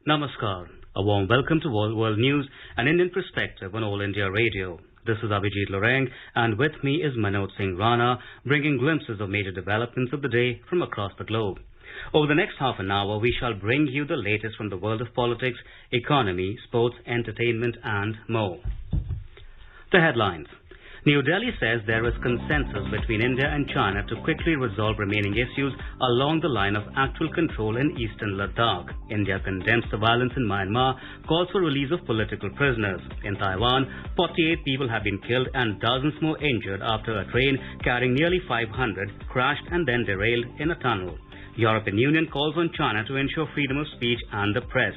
Namaskar. A warm welcome to World News, an Indian perspective on All India Radio. This is Abhijit Loreng, and with me is Manoj Singh Rana, bringing glimpses of major developments of the day from across the globe. Over the next half an hour, we shall bring you the latest from the world of politics, economy, sports, entertainment, and more. The headlines. New Delhi says there is consensus between India and China to quickly resolve remaining issues along the line of actual control in eastern Ladakh. India condemns the violence in Myanmar, calls for release of political prisoners. In Taiwan, 48 people have been killed and dozens more injured after a train carrying nearly 500 crashed and then derailed in a tunnel. European Union calls on China to ensure freedom of speech and the press.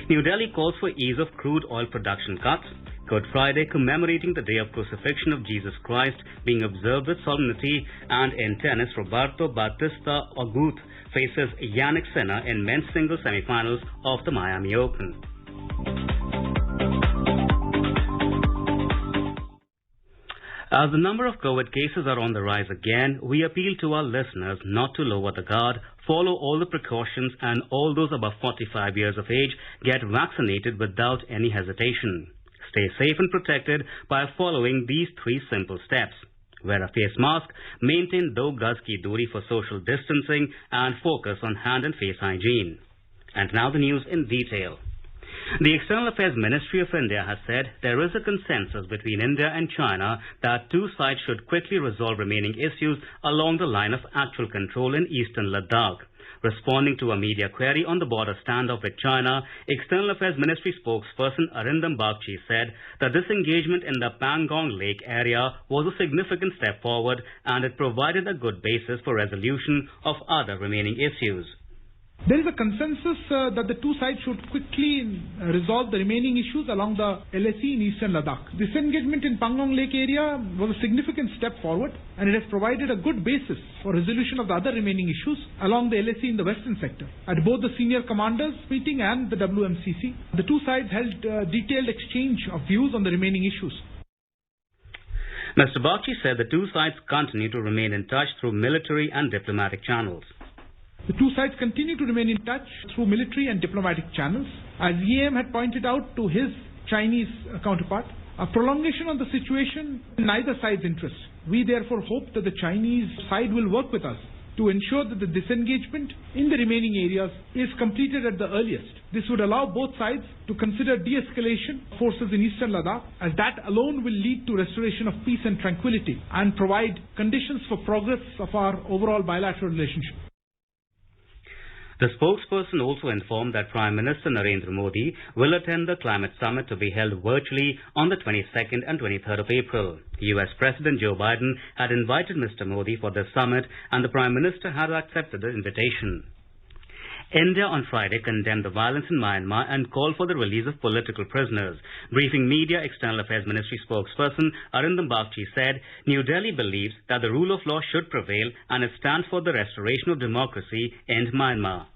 New Delhi calls for ease of crude oil production cuts. Good Friday commemorating the day of crucifixion of Jesus Christ being observed with solemnity, and in tennis, Roberto Bautista Agut faces Yannick Sinner in men's singles semi-finals of the Miami Open. As the number of COVID cases are on the rise again, we appeal to our listeners not to lower the guard, follow all the precautions, and all those above 45 years of age get vaccinated without any hesitation. Stay safe and protected by following these 3 simple steps. Wear a face mask, maintain 2 gaz ki duri for social distancing, and focus on hand and face hygiene. And now the news in detail. The External Affairs Ministry of India has said there is a consensus between India and China that 2 sides should quickly resolve remaining issues along the line of actual control in eastern Ladakh. Responding to a media query on the border standoff with China, External Affairs Ministry spokesperson Arindam Bagchi said that this engagement in the Pangong Lake area was a significant step forward and it provided a good basis for resolution of other remaining issues. There is a consensus that the 2 sides should quickly resolve the remaining issues along the LAC in eastern Ladakh. This engagement in Pangong Lake area was a significant step forward, and it has provided a good basis for resolution of the other remaining issues along the LAC in the western sector. At both the senior commanders meeting and the WMCC, the 2 sides held detailed exchange of views on the remaining issues. Mr. Bagchi said the 2 sides continue to remain in touch through military and diplomatic channels. The 2 sides continue to remain in touch through military and diplomatic channels. As EM had pointed out to his Chinese counterpart, a prolongation of the situation in neither side's interest. We therefore hope that the Chinese side will work with us to ensure that the disengagement in the remaining areas is completed at the earliest. This would allow both sides to consider de-escalation forces in eastern Ladakh, as that alone will lead to restoration of peace and tranquility and provide conditions for progress of our overall bilateral relationship. The spokesperson also informed that Prime Minister Narendra Modi will attend the climate summit to be held virtually on the 22nd and 23rd of April. US President Joe Biden had invited Mr. Modi for this summit, and the Prime Minister had accepted the invitation. India on Friday condemned the violence in Myanmar and called for the release of political prisoners. Briefing media, External Affairs Ministry spokesperson Arindam Bagchi said New Delhi believes that the rule of law should prevail and it stands for the restoration of democracy in Myanmar.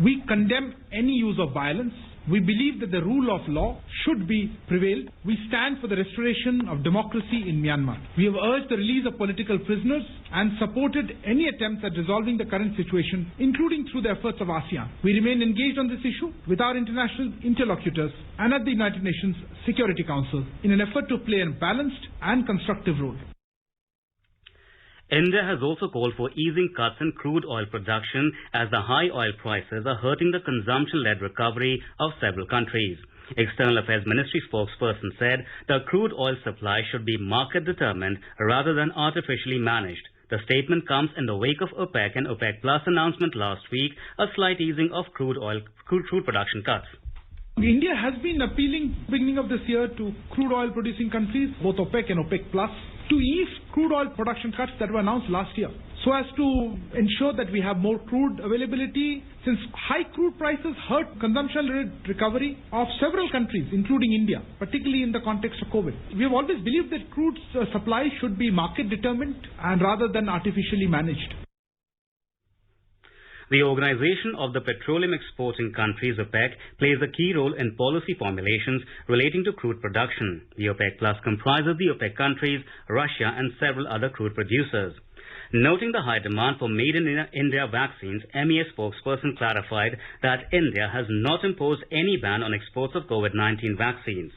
We condemn any use of violence. We believe that the rule of law should be prevailed. We stand for the restoration of democracy in Myanmar. We have urged the release of political prisoners and supported any attempts at resolving the current situation, including through the efforts of ASEAN. We remain engaged on this issue with our international interlocutors and at the United Nations Security Council in an effort to play a balanced and constructive role. India has also called for easing cuts in crude oil production as the high oil prices are hurting the consumption-led recovery of several countries. External Affairs Ministry spokesperson said the crude oil supply should be market-determined rather than artificially managed. The statement comes in the wake of OPEC and OPEC Plus announcement last week, a slight easing of crude production cuts. India has been appealing beginning of this year to crude oil producing countries, both OPEC and OPEC Plus, to ease crude oil production cuts that were announced last year, so as to ensure that we have more crude availability, since high crude prices hurt consumption recovery of several countries, including India, particularly in the context of COVID. We have always believed that crude supply should be market determined and rather than artificially managed. The Organization of the Petroleum Exporting Countries, OPEC, plays a key role in policy formulations relating to crude production. The OPEC Plus comprises the OPEC countries, Russia and several other crude producers. Noting the high demand for Made in India vaccines, MEA spokesperson clarified that India has not imposed any ban on exports of COVID-19 vaccines.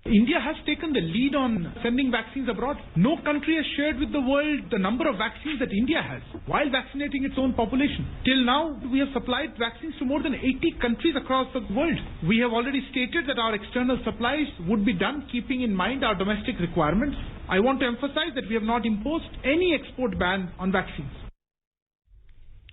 India has taken the lead on sending vaccines abroad. No country has shared with the world the number of vaccines that India has while vaccinating its own population. Till now, we have supplied vaccines to more than 80 countries across the world. We have already stated that our external supplies would be done keeping in mind our domestic requirements. I want to emphasize that we have not imposed any export ban on vaccines.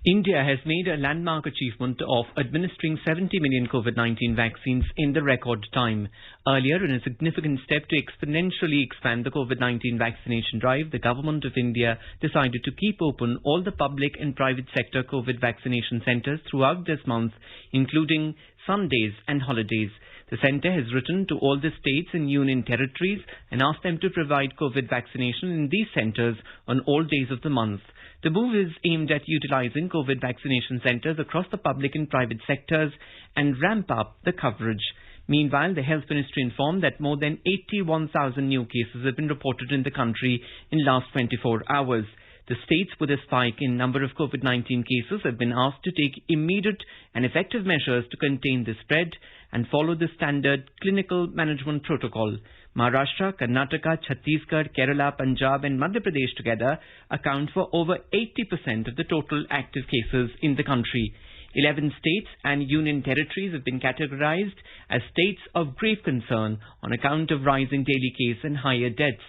India has made a landmark achievement of administering 70 million COVID-19 vaccines in the record time. Earlier, in a significant step to exponentially expand the COVID-19 vaccination drive, the Government of India decided to keep open all the public and private sector COVID vaccination centres throughout this month, including Sundays and holidays. The centre has written to all the states and union territories and asked them to provide COVID vaccination in these centres on all days of the month. The move is aimed at utilising COVID vaccination centres across the public and private sectors and ramp up the coverage. Meanwhile, the Health Ministry informed that more than 81,000 new cases have been reported in the country in the last 24 hours. The states with a spike in number of COVID-19 cases have been asked to take immediate and effective measures to contain the spread and follow the standard clinical management protocol. Maharashtra, Karnataka, Chhattisgarh, Kerala, Punjab and Madhya Pradesh together account for over 80% of the total active cases in the country. 11 states and union territories have been categorized as states of grave concern on account of rising daily case and higher deaths.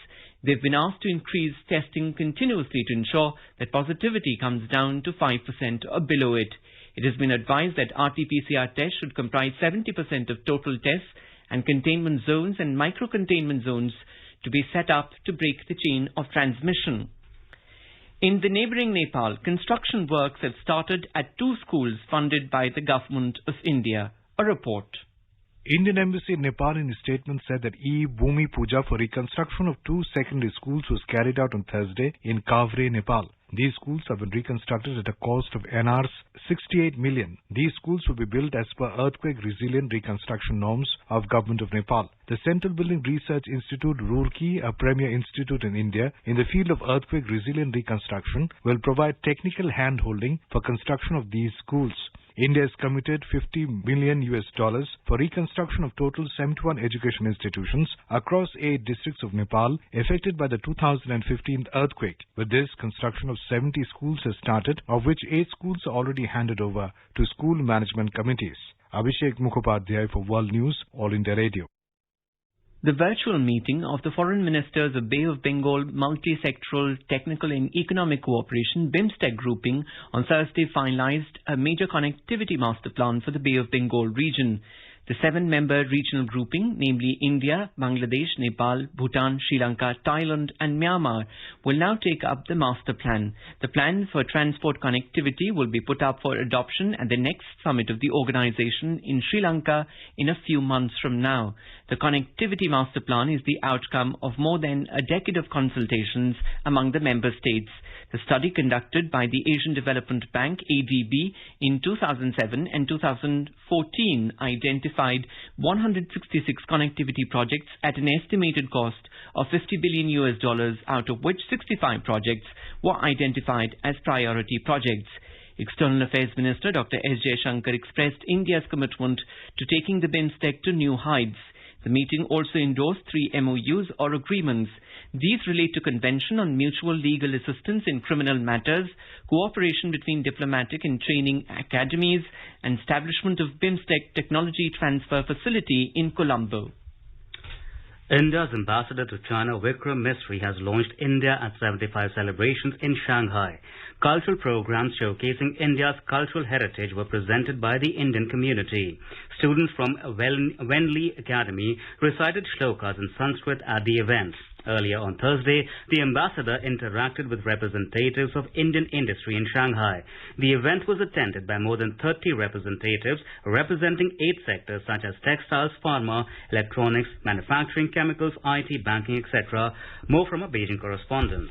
They've been asked to increase testing continuously to ensure that positivity comes down to 5% or below it. It has been advised that RT-PCR tests should comprise 70% of total tests, and containment zones and micro-containment zones to be set up to break the chain of transmission. In the neighbouring Nepal, construction works have started at 2 schools funded by the Government of India. A report. Indian Embassy in Nepal in a statement said that Bhumi Puja for reconstruction of 2 secondary schools was carried out on Thursday in Kavre, Nepal. These schools have been reconstructed at a cost of NRs 68 million. These schools will be built as per earthquake resilient reconstruction norms of Government of Nepal. The Central Building Research Institute, Roorkee, a premier institute in India in the field of earthquake resilient reconstruction, will provide technical hand-holding for construction of these schools. India has committed $50 million for reconstruction of total 71 education institutions across 8 districts of Nepal affected by the 2015 earthquake. With this, construction of 70 schools has started, of which 8 schools are already handed over to school management committees. Abhishek Mukhopadhyay for World News, All India Radio. The virtual meeting of the Foreign Ministers of Bay of Bengal Multi-Sectoral Technical and Economic Cooperation BIMSTEC grouping on Thursday finalized a major connectivity master plan for the Bay of Bengal region. The 7-member regional grouping, namely India, Bangladesh, Nepal, Bhutan, Sri Lanka, Thailand and Myanmar, will now take up the master plan. The plan for transport connectivity will be put up for adoption at the next summit of the organization in Sri Lanka in a few months from now. The connectivity master plan is the outcome of more than a decade of consultations among the member states. The study conducted by the Asian Development Bank, ADB, in 2007 and 2014 identified 166 connectivity projects at an estimated cost of $50 billion, out of which 65 projects were identified as priority projects. External Affairs Minister Dr. S. Jaishankar expressed India's commitment to taking the BIMSTEC to new heights. The meeting also endorsed 3 MOUs or agreements. These relate to Convention on Mutual Legal Assistance in Criminal Matters, cooperation between diplomatic and training academies, and establishment of BIMSTEC Technology Transfer Facility in Colombo. India's ambassador to China, Vikram Misri, has launched India at 75 celebrations in Shanghai. Cultural programs showcasing India's cultural heritage were presented by the Indian community. Students from Wenli Academy recited shlokas in Sanskrit at the event. Earlier on Thursday, the ambassador interacted with representatives of Indian industry in Shanghai. The event was attended by more than 30 representatives representing 8 sectors such as textiles, pharma, electronics, manufacturing, chemicals, IT, banking, etc. More from a Beijing correspondent.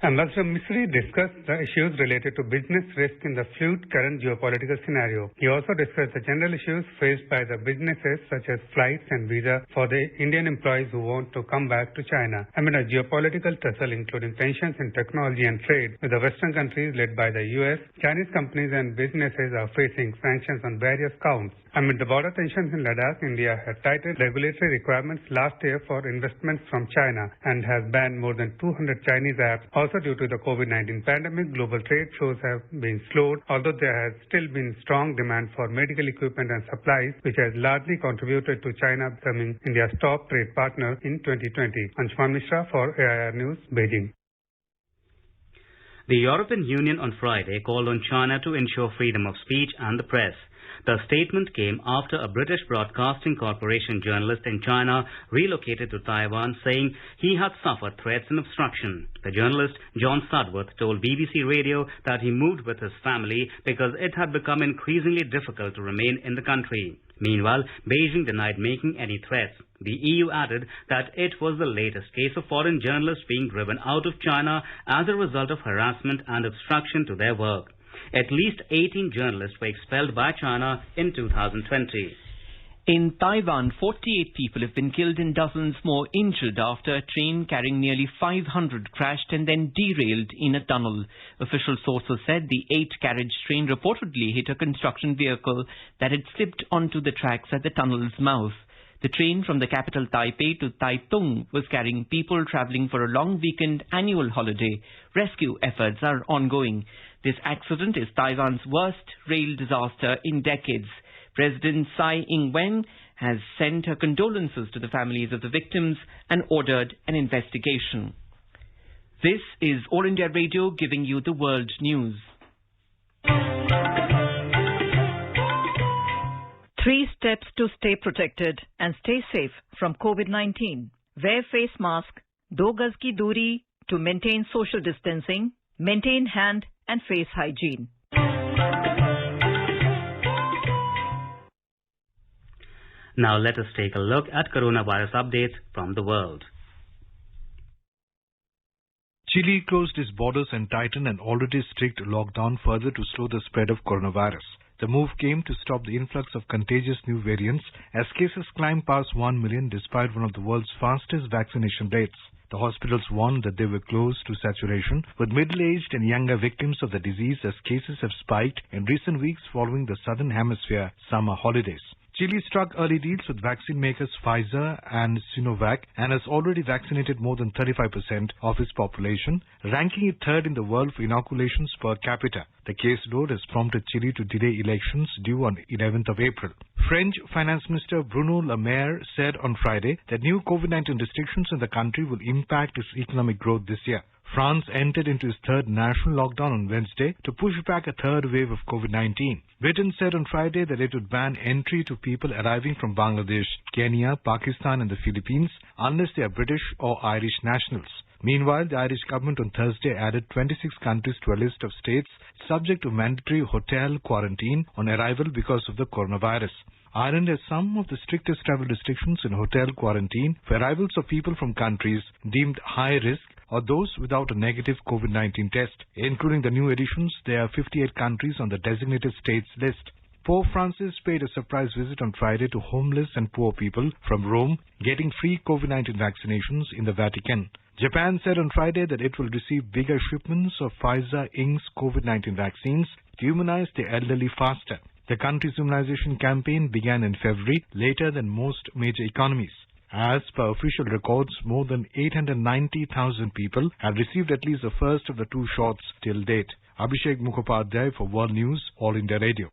Ambassador Misri discussed the issues related to business risk in the fluid current geopolitical scenario. He also discussed the general issues faced by the businesses such as flights and visa for the Indian employees who want to come back to China. Amid a geopolitical tussle including tensions in technology and trade with the Western countries led by the US, Chinese companies and businesses are facing sanctions on various counts. Amid the border tensions in Ladakh, India had tightened regulatory requirements last year for investments from China and has banned more than 200 Chinese apps. Also due to the COVID-19 pandemic, global trade flows have been slowed, although there has still been strong demand for medical equipment and supplies, which has largely contributed to China becoming India's top trade partner in 2020. Anshuman Mishra for AIR News, Beijing. The European Union on Friday called on China to ensure freedom of speech and the press. The statement came after a British Broadcasting Corporation journalist in China relocated to Taiwan, saying he had suffered threats and obstruction. The journalist, John Sudworth, told BBC Radio that he moved with his family because it had become increasingly difficult to remain in the country. Meanwhile, Beijing denied making any threats. The EU added that it was the latest case of foreign journalists being driven out of China as a result of harassment and obstruction to their work. At least 18 journalists were expelled by China in 2020. In Taiwan, 48 people have been killed and dozens more injured after a train carrying nearly 500 crashed and then derailed in a tunnel. Official sources said the 8-carriage train reportedly hit a construction vehicle that had slipped onto the tracks at the tunnel's mouth. The train from the capital Taipei to Taitung was carrying people travelling for a long weekend annual holiday. Rescue efforts are ongoing. This accident is Taiwan's worst rail disaster in decades. President Tsai Ing-wen has sent her condolences to the families of the victims and ordered an investigation. This is All India Radio giving you the world news. 3 steps to stay protected and stay safe from COVID-19. Wear face mask, 2 gaz ki duri to maintain social distancing, maintain hand and face hygiene. Now let us take a look at coronavirus updates from the world. Chile closed its borders and tightened an already strict lockdown further to slow the spread of coronavirus. The move came to stop the influx of contagious new variants as cases climbed past 1 million despite one of the world's fastest vaccination rates. The hospitals warned that they were close to saturation with middle-aged and younger victims of the disease as cases have spiked in recent weeks following the Southern Hemisphere summer holidays. Chile struck early deals with vaccine makers Pfizer and Sinovac and has already vaccinated more than 35% of its population, ranking it third in the world for inoculations per capita. The caseload has prompted Chile to delay elections due on 11th of April. French Finance Minister Bruno Le Maire said on Friday that new COVID-19 restrictions in the country will impact its economic growth this year. France entered into its third national lockdown on Wednesday to push back a third wave of COVID-19. Britain said on Friday that it would ban entry to people arriving from Bangladesh, Kenya, Pakistan and the Philippines unless they are British or Irish nationals. Meanwhile, the Irish government on Thursday added 26 countries to a list of states subject to mandatory hotel quarantine on arrival because of the coronavirus. Ireland has some of the strictest travel restrictions in hotel quarantine for arrivals of people from countries deemed high risk or those without a negative COVID-19 test. Including the new additions, there are 58 countries on the designated states list. Pope Francis paid a surprise visit on Friday to homeless and poor people from Rome, getting free COVID-19 vaccinations in the Vatican. Japan said on Friday that it will receive bigger shipments of Pfizer Inc.'s COVID-19 vaccines to immunize the elderly faster. The country's immunization campaign began in February, later than most major economies. As per official records, more than 890,000 people have received at least the first of the 2 shots till date. Abhishek Mukhopadhyay for World News, All India Radio.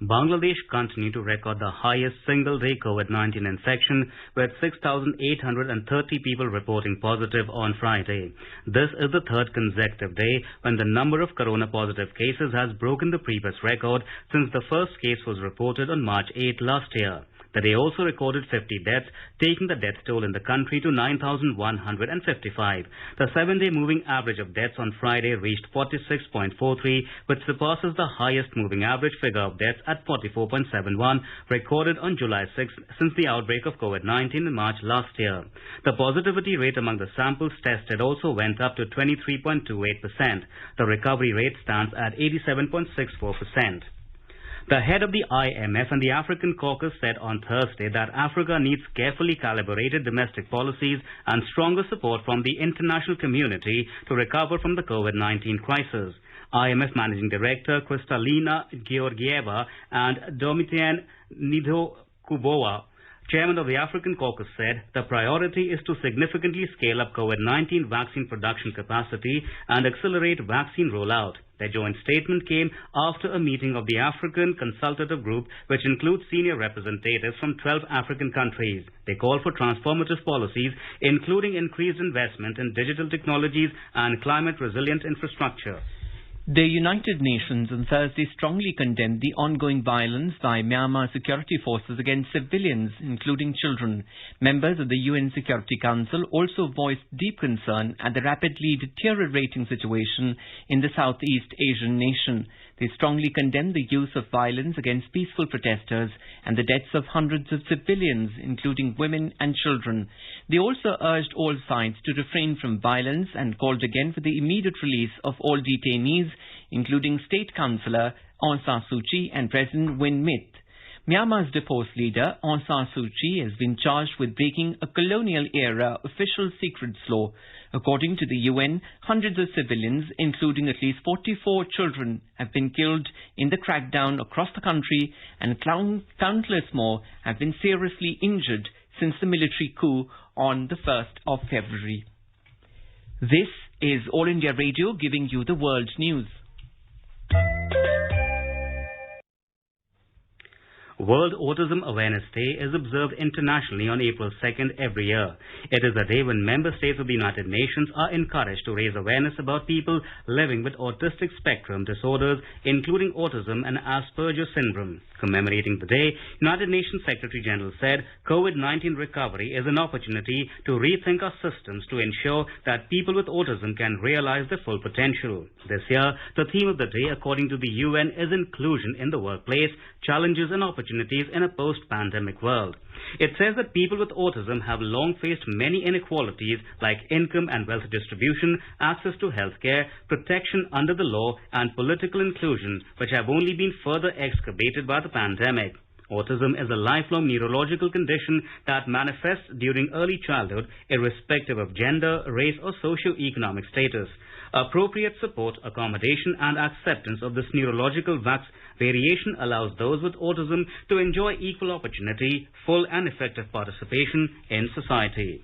Bangladesh continued to record the highest single-day COVID-19 infection with 6,830 people reporting positive on Friday. This is the third consecutive day when the number of corona-positive cases has broken the previous record since the first case was reported on March 8 last year. The day also recorded 50 deaths, taking the death toll in the country to 9,155. The 7-day moving average of deaths on Friday reached 46.43, which surpasses the highest moving average figure of deaths at 44.71, recorded on July 6 since the outbreak of COVID-19 in March last year. The positivity rate among the samples tested also went up to 23.28%. The recovery rate stands at 87.64%. The head of the IMF and the African Caucus said on Thursday that Africa needs carefully calibrated domestic policies and stronger support from the international community to recover from the COVID-19 crisis. IMF Managing Director Kristalina Georgieva and Domitian Nidokubowa, Chairman of the African Caucus, said the priority is to significantly scale up COVID-19 vaccine production capacity and accelerate vaccine rollout. Their joint statement came after a meeting of the African Consultative Group, which includes senior representatives from 12 African countries. They call for transformative policies, including increased investment in digital technologies and climate-resilient infrastructure. The United Nations on Thursday strongly condemned the ongoing violence by Myanmar security forces against civilians, including children. Members of the UN Security Council also voiced deep concern at the rapidly deteriorating situation in the Southeast Asian nation. They strongly condemned the use of violence against peaceful protesters and the deaths of hundreds of civilians, including women and children. They also urged all sides to refrain from violence and called again for the immediate release of all detainees, including State Councillor Aung San Suu Kyi and President Win Myint. Myanmar's deposed leader, Aung San Suu Kyi, has been charged with breaking a colonial-era official secrets law. According to the UN, hundreds of civilians, including at least 44 children, have been killed in the crackdown across the country, and countless more have been seriously injured since the military coup on the 1st of February. This is All India Radio giving you the world news. World Autism Awareness Day is observed internationally on April 2nd every year. It is a day when member states of the United Nations are encouraged to raise awareness about people living with autistic spectrum disorders, including autism and Asperger's syndrome. Commemorating the day, United Nations Secretary General said COVID-19 recovery is an opportunity to rethink our systems to ensure that people with autism can realize their full potential. This year, the theme of the day, according to the UN, is inclusion in the workplace, challenges and opportunities in a post-pandemic world. It says that people with autism have long faced many inequalities like income and wealth distribution, access to healthcare, protection under the law, and political inclusion, which have only been further exacerbated by the pandemic. Autism is a lifelong neurological condition that manifests during early childhood, irrespective of gender, race, or socio-economic status. Appropriate support, accommodation, and acceptance of this neurological variation allows those with autism to enjoy equal opportunity, full and effective participation in society.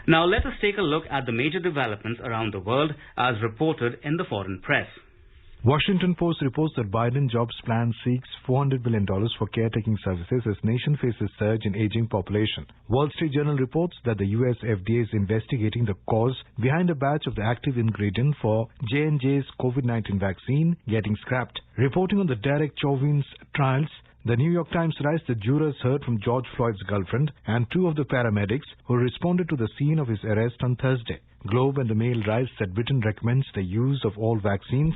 Now let us take a look at the major developments around the world as reported in the foreign press. Washington Post reports that Biden jobs plan seeks $400 billion for caretaking services as nation faces surge in aging population. Wall Street Journal reports that the US FDA is investigating the cause behind a batch of the active ingredient for J&J's COVID-19 vaccine getting scrapped. Reporting on the Derek Chauvin's trials, the New York Times writes that jurors heard from George Floyd's girlfriend and two of the paramedics who responded to the scene of his arrest on Thursday. Globe and the Mail writes that Britain recommends the use of all vaccines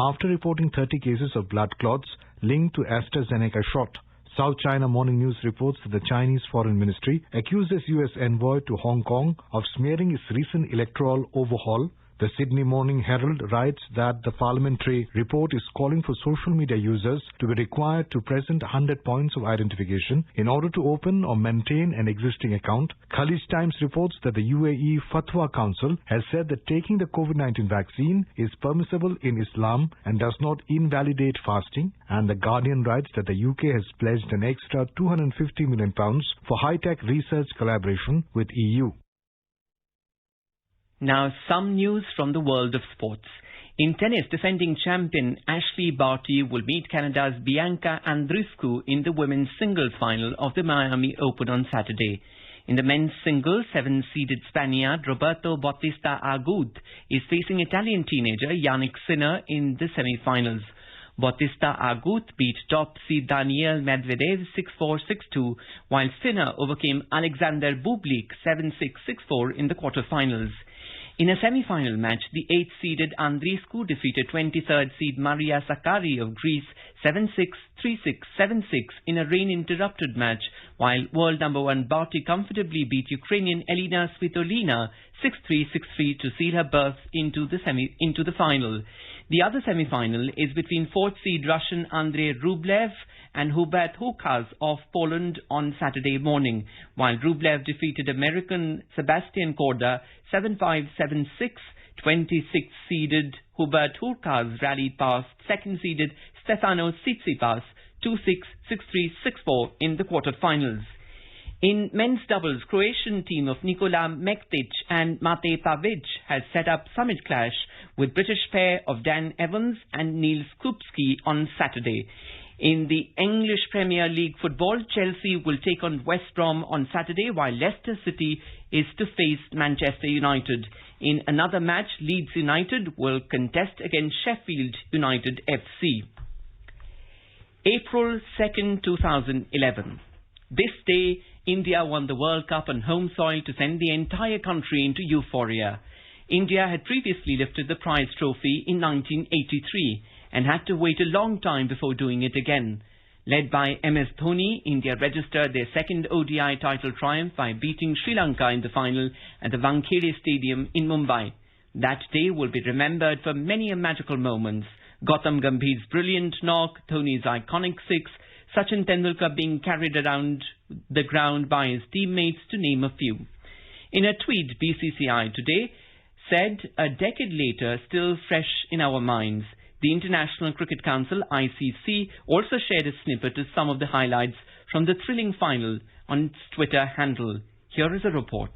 after reporting 30 cases of blood clots linked to AstraZeneca shot. South China Morning News reports that the Chinese Foreign Ministry accuses U.S. envoy to Hong Kong of smearing its recent electoral overhaul. The Sydney Morning Herald writes that the parliamentary report is calling for social media users to be required to present 100 points of identification in order to open or maintain an existing account. Khalij Times reports that the UAE Fatwa Council has said that taking the COVID-19 vaccine is permissible in Islam and does not invalidate fasting. And The Guardian writes that the UK has pledged an extra £250 million for high-tech research collaboration with EU. Now some news from the world of sports. In tennis, defending champion Ashley Barty will meet Canada's Bianca Andreescu in the women's singles final of the Miami Open on Saturday. In the men's singles, 7-seeded Spaniard Roberto Bautista Agut is facing Italian teenager Yannick Sinner in the semi-finals. Bautista Agut beat top seed Daniil Medvedev 6-4, 6-2, while Sinner overcame Alexander Bublik 7-6, 6-4 in the quarter-finals. In a semi-final match, the 8th-seeded Andreescu defeated 23rd seed Maria Sakkari of Greece 7-6, 3-6, 7-6 in a rain-interrupted match, while world number 1 Bauti comfortably beat Ukrainian Elina Svitolina 6-3, 6-3 to seal her berth into the final. The other semi-final is between 4th seed Russian Andrei Rublev and Hubert Hurkacz of Poland on Saturday morning, while Rublev defeated American Sebastian Korda 7-5, 7-6. 26th-seeded Hubert Hurkacz rallied past second-seeded Stefanos Tsitsipas 2-6, 6-3, 6-4 in the quarter-finals. In men's doubles, Croatian team of Nikola Mektic and Mate Pavic has set up summit clash with British pair of Dan Evans and Niels Kupski on Saturday. In the English Premier League football, Chelsea will take on West Brom on Saturday, while Leicester City is to face Manchester United. In another match, Leeds United will contest against Sheffield United FC. April 2nd, 2011. This day, India won the World Cup on home soil to send the entire country into euphoria. India had previously lifted the prize trophy in 1983 and had to wait a long time before doing it again. Led by MS Dhoni, India registered their second ODI title triumph by beating Sri Lanka in the final at the Wankhede Stadium in Mumbai. That day will be remembered for many magical moments. Gautam Gambhir's brilliant knock, Dhoni's iconic six, Sachin Tendulkar being carried around the ground by his teammates, to name a few. In a tweet, BCCI today said, a decade later, still fresh in our minds. The International Cricket Council, ICC, also shared a snippet of some of the highlights from the thrilling final on its Twitter handle. Here is a report.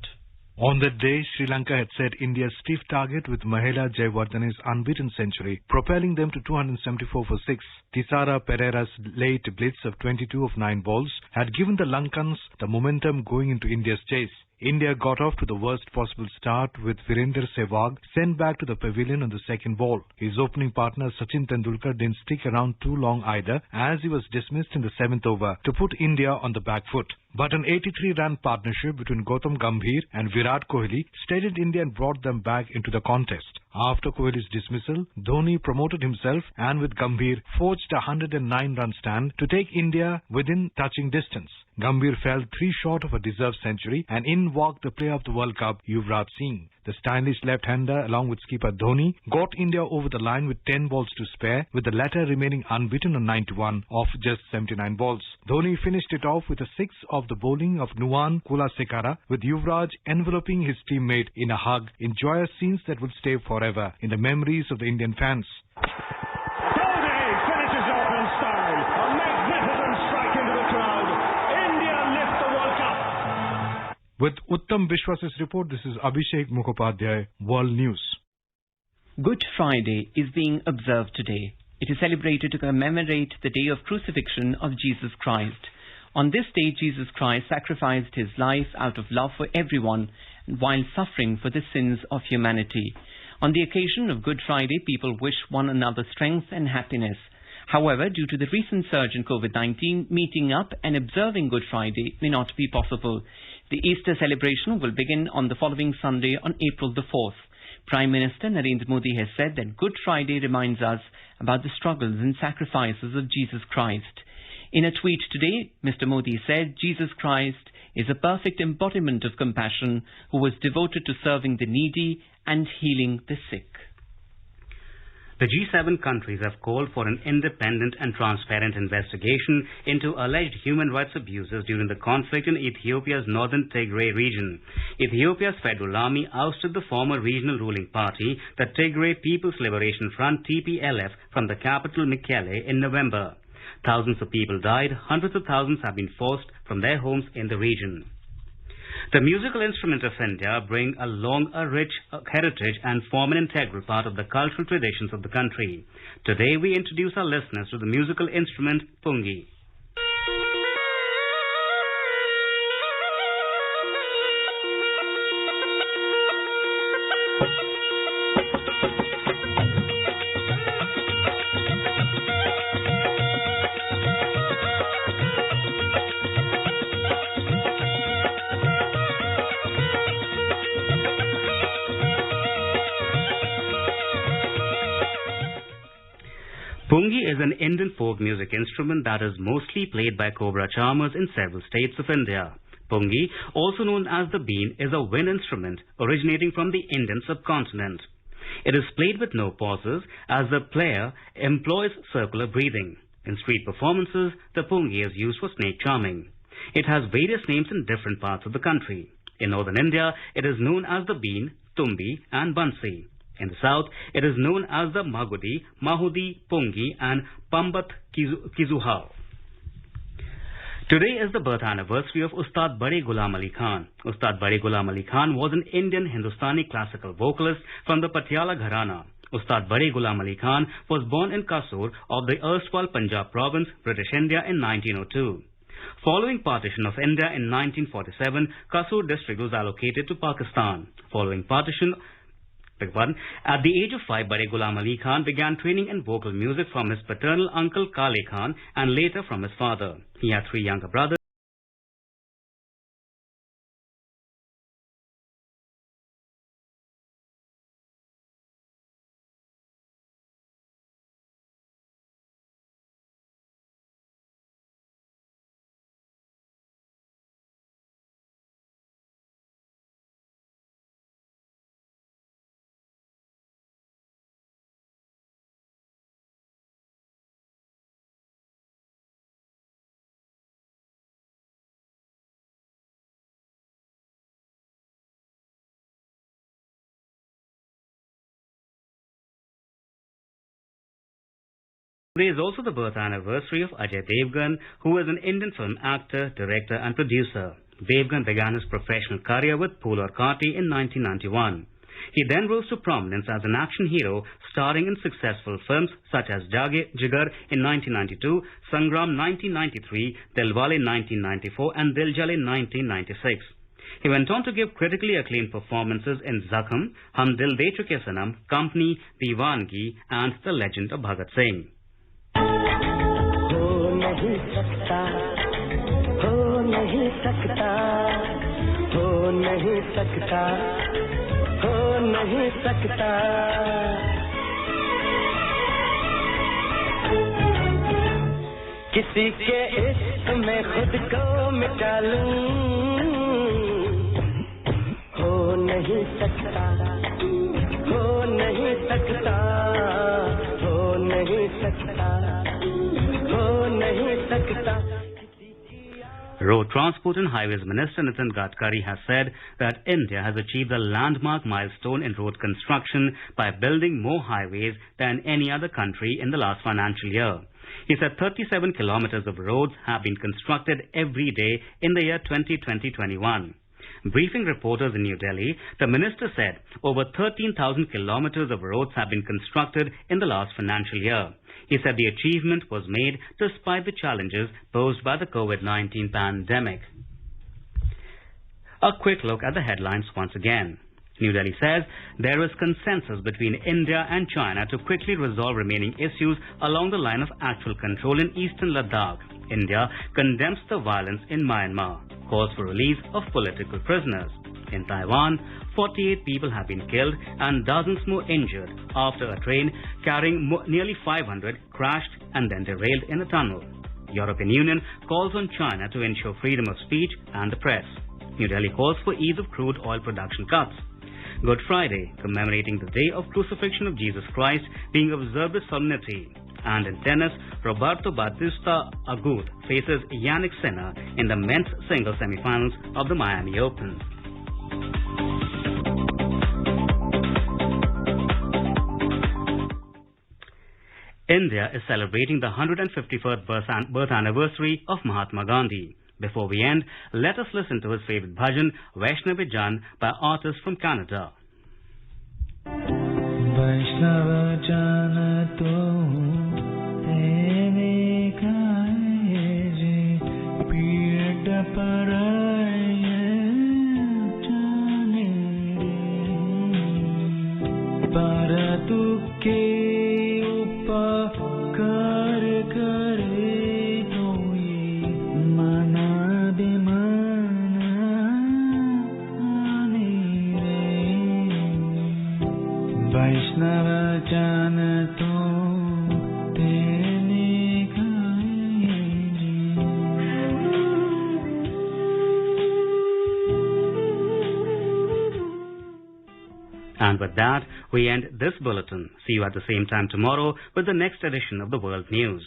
On that day, Sri Lanka had set India's stiff target with Mahela Jayawardene's unbeaten century, propelling them to 274 for 6. Thisara Pereira's late blitz of 22 of 9 balls had given the Lankans the momentum going into India's chase. India got off to the worst possible start with Virender Sehwag sent back to the pavilion on the second ball. His opening partner Sachin Tendulkar didn't stick around too long either, as he was dismissed in the 7th over to put India on the back foot. But an 83-run partnership between Gautam Gambhir and Virat Kohli steadied India and brought them back into the contest. After Kohli's dismissal, Dhoni promoted himself and with Gambhir forged a 109-run stand to take India within touching distance. Gambhir fell 3 short of a deserved century, and in walked the player of the World Cup, Yuvraj Singh. The stylish left-hander, along with skipper Dhoni, got India over the line with 10 balls to spare, with the latter remaining unbeaten on 91 of just 79 balls. Dhoni finished it off with a 6 of the bowling of Nuwan Kulasekara, with Yuvraj enveloping his teammate in a hug in joyous scenes that will stay forever in the memories of the Indian fans. With Uttam Vishwas's report, this is Abhishek Mukhopadhyay, World News. Good Friday is being observed today. It is celebrated to commemorate the day of crucifixion of Jesus Christ. On this day, Jesus Christ sacrificed his life out of love for everyone while suffering for the sins of humanity. On the occasion of Good Friday, people wish one another strength and happiness. However, due to the recent surge in COVID-19, meeting up and observing Good Friday may not be possible. The Easter celebration will begin on the following Sunday on April the 4th. Prime Minister Narendra Modi has said that Good Friday reminds us about the struggles and sacrifices of Jesus Christ. In a tweet today, Mr. Modi said Jesus Christ is a perfect embodiment of compassion who was devoted to serving the needy and healing the sick. The G7 countries have called for an independent and transparent investigation into alleged human rights abuses during the conflict in Ethiopia's northern Tigray region. Ethiopia's federal army ousted the former regional ruling party, the Tigray People's Liberation Front TPLF, from the capital Mekelle in November. Thousands of people died, hundreds of thousands have been forced from their homes in the region. The musical instruments of India bring along a rich heritage and form an integral part of the cultural traditions of the country. Today we introduce our listeners to the musical instrument Pungi. Pungi is an Indian folk music instrument that is mostly played by cobra charmers in several states of India. Pungi, also known as the bean, is a wind instrument originating from the Indian subcontinent. It is played with no pauses as the player employs circular breathing. In street performances, the pungi is used for snake charming. It has various names in different parts of the country. In northern India, it is known as the bean, tumbi and bansi. In the south, it is known as the magudi, mahudi, pungi and pambat kizuhao. Today is the birth anniversary of Ustad Bade Ghulam Ali Khan. Ustad Bade Ghulam Ali Khan was an Indian Hindustani classical vocalist from the Patiala Gharana. Ustad Bade Ghulam Ali Khan was born in Kasur of the erstwhile Punjab province, British India in 1902. Following partition of India in 1947, Kasur district was allocated to Pakistan. Following partition, at the age of 5, Bade Ghulam Ali Khan began training in vocal music from his paternal uncle Kale Khan and later from his father. He had 3 younger brothers. Today is also the birth anniversary of Ajay Devgan, who is an Indian film actor, director and producer. Devgan began his professional career with Phool Aur Kaante in 1991. He then rose to prominence as an action hero, starring in successful films such as Jigar in 1992, Sangram 1993, Dilwale 1994 and Diljale 1996. He went on to give critically acclaimed performances in Zakham, Hum Dil De Chuke Sanam, Company, Diwangi and The Legend of Bhagat Singh. किसी के इश्क में खुद को मिटा लूं हो नहीं सकता हो नहीं सकता हो नहीं सकता हो नहीं सकता. Road Transport and Highways Minister Nitin Gadkari has said that India has achieved a landmark milestone in road construction by building more highways than any other country in the last financial year. He said 37 kilometers of roads have been constructed every day in the year 2020-21. Briefing reporters in New Delhi, the minister said over 13,000 kilometers of roads have been constructed in the last financial year. He said the achievement was made despite the challenges posed by the COVID-19 pandemic. A quick look at the headlines once again. New Delhi says there is consensus between India and China to quickly resolve remaining issues along the line of actual control in eastern Ladakh. India condemns the violence in Myanmar, calls for release of political prisoners. In Taiwan, 48 people have been killed and dozens more injured after a train carrying nearly 500 crashed and then derailed in a tunnel. European Union calls on China to ensure freedom of speech and the press. New Delhi calls for ease of crude oil production cuts. Good Friday, commemorating the day of crucifixion of Jesus Christ, being observed with solemnity. And in tennis, Roberto Bautista Agut faces Yannick Sinner in the men's singles semi-finals of the Miami Open. India is celebrating the 151st birth anniversary of Mahatma Gandhi. Before we end, let us listen to his favorite bhajan, Vaishnavi Jan, by artists from Canada. Vaishnava Jan tere kaaye je peet paraye jane re paratu ke upakar kare Vaishnava Jana Tu Te And with that, we end this bulletin. See you at the same time tomorrow with the next edition of the World News.